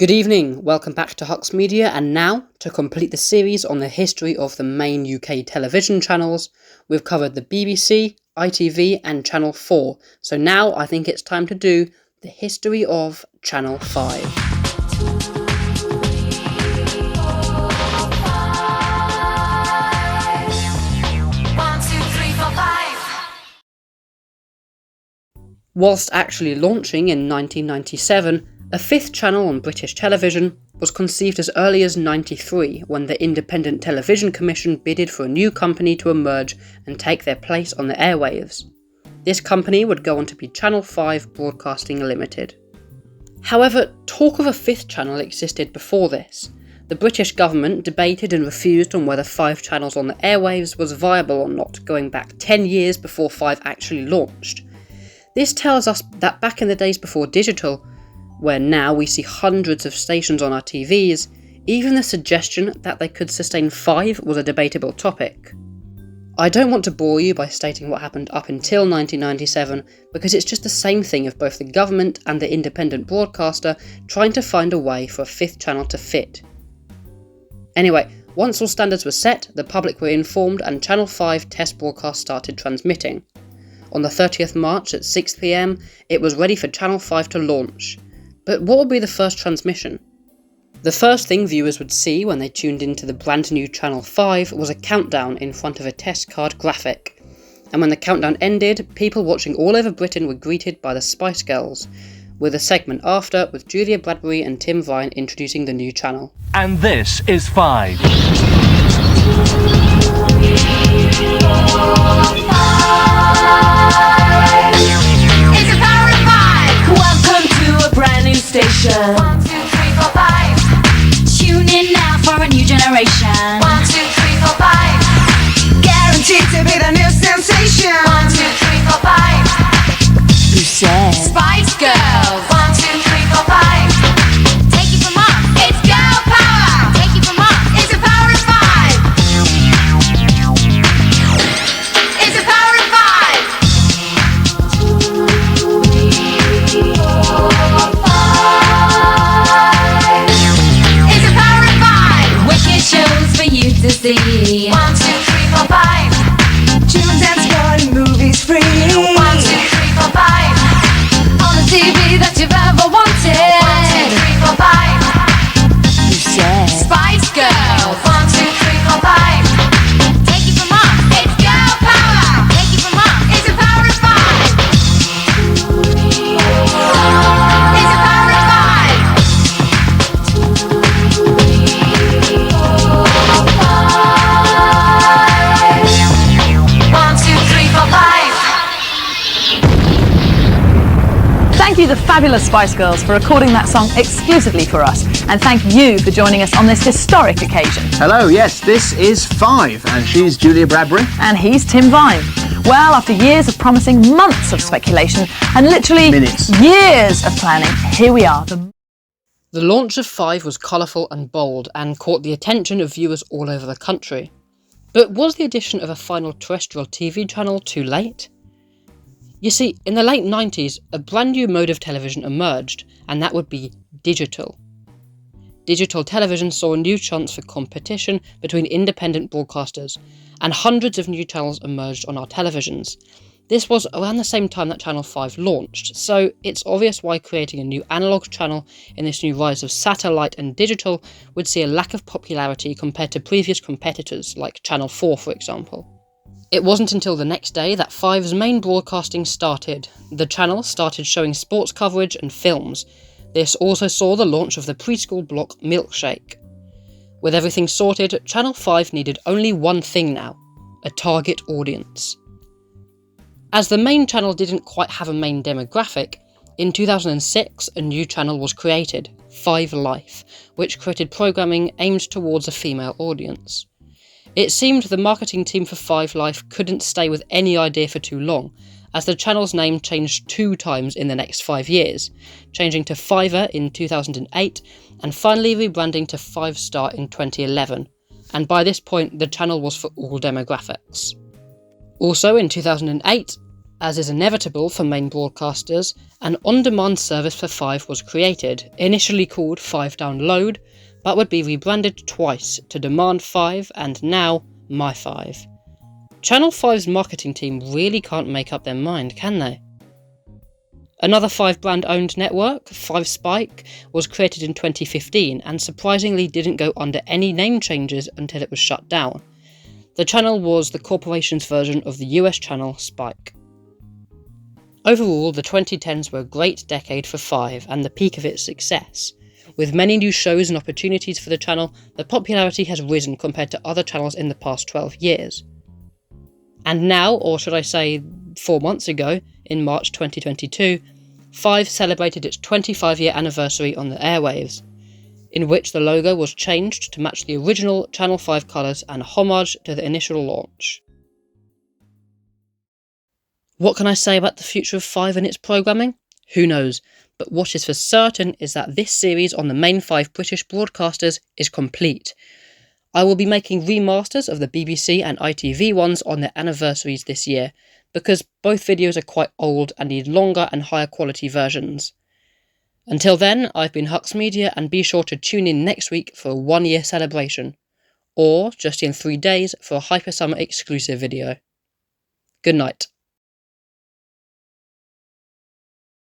Good evening, welcome back to Hux Media, and now, to complete the series on the history of the main UK television channels, we've covered the BBC, ITV and Channel 4, so now I think it's time to do the history of Channel 5. Whilst actually launching in 1997, a fifth channel on British television was conceived as early as 93 when the Independent Television Commission bidded for a new company to emerge and take their place on the airwaves. This company would go on to be Channel 5 Broadcasting Limited. However, talk of a fifth channel existed before this. The British government debated and refused on whether 5 channels on the airwaves was viable or not, going back 10 years before 5 actually launched. This tells us that back in the days before digital, where now we see hundreds of stations on our TVs, even the suggestion that they could sustain 5 was a debatable topic. I don't want to bore you by stating what happened up until 1997, because it's just the same thing of both the government and the independent broadcaster trying to find a way for a fifth channel to fit. Anyway, once all standards were set, the public were informed and Channel 5 test broadcast started transmitting. On the 30th March at 6 PM, it was ready for Channel 5 to launch. But what would be the first transmission? The first thing viewers would see when they tuned into the brand new Channel 5 was a countdown in front of a test card graphic. And when the countdown ended, people watching all over Britain were greeted by the Spice Girls, with a segment after with Julia Bradbury and Tim Vine introducing the new channel. And this is 5. It's a power of 5. Welcome to a brand new station. 1, 2, 3, 4, 5. Tune in now for a new generation. 1, 2, 3, 4, 5. Guaranteed to be the new sensation. 1, 2, 3, 4, 5. Who said? Spice Girls. 1, 2, 3, 4, 5. Take it from us. It's girl power. Take it from us. It's a power of 5. It's a power of 5. It's a power of 5. Wicked shows for you to see. 1, 2, 3, 4, 5. Tunes and sport and movies free. 1, 2, 3, 4, 5. On the TV that you've ever wanted. 1, 2, 3, 4, 5. Who said? Spice Girls. 1, 2, 3, 4, 5. Take it from us. It's girl power. Take it from us. It's a power of 5. It's a power of 5. 1, 2, 3, 4, 5. Thank you, the fabulous Spice Girls, for recording that song exclusively for us. And thank you for joining us on this historic occasion. Hello, yes, this is 5, and she's Julia Bradbury. And he's Tim Vine. Well, after years of promising, months of speculation, and literally Minutes. years of planning, here we are. The launch of 5 was colourful and bold and caught the attention of viewers all over the country. But was the addition of a final terrestrial TV channel too late? You see, in the late 90s, a brand new mode of television emerged, and that would be digital. Digital television saw a new chance for competition between independent broadcasters, and hundreds of new channels emerged on our televisions. This was around the same time that Channel 5 launched, so it's obvious why creating a new analogue channel in this new rise of satellite and digital would see a lack of popularity compared to previous competitors like Channel 4, for example. It wasn't until the next day that 5's main broadcasting started. The channel started showing sports coverage and films. This also saw the launch of the preschool block Milkshake. With everything sorted, Channel 5 needed only one thing now: a target audience. As the main channel didn't quite have a main demographic, in 2006 a new channel was created, 5 Life, which created programming aimed towards a female audience. It seemed the marketing team for 5 Life couldn't stay with any idea for too long, as the channel's name changed 2 times in the next 5 years, changing to Fiver in 2008 and finally rebranding to 5 Star in 2011, and by this point the channel was for all demographics. Also in 2008, As is inevitable for main broadcasters, an on-demand service for 5 was created, initially called 5 Download, but would be rebranded twice to Demand 5 and now My5. Channel 5's marketing team really can't make up their mind, can they? Another 5 brand-owned network, 5 Spike, was created in 2015 and surprisingly didn't go under any name changes until it was shut down. The channel was the corporation's version of the US channel Spike. Overall, the 2010s were a great decade for 5 and the peak of its success. With many new shows and opportunities for the channel, the popularity has risen compared to other channels in the past 12 years. And now, or should I say 4 months ago, in March 2022, 5 celebrated its 25-year anniversary on the airwaves, in which the logo was changed to match the original Channel 5 colours and homage to the initial launch. What can I say about the future of 5 and its programming? Who knows, but what is for certain is that this series on the main 5 British broadcasters is complete. I will be making remasters of the BBC and ITV ones on their anniversaries this year, because both videos are quite old and need longer and higher quality versions. Until then, I've been Hux Media, and be sure to tune in next week for a 1-year celebration, or just in 3 days for a Hyper Summer exclusive video. Good night.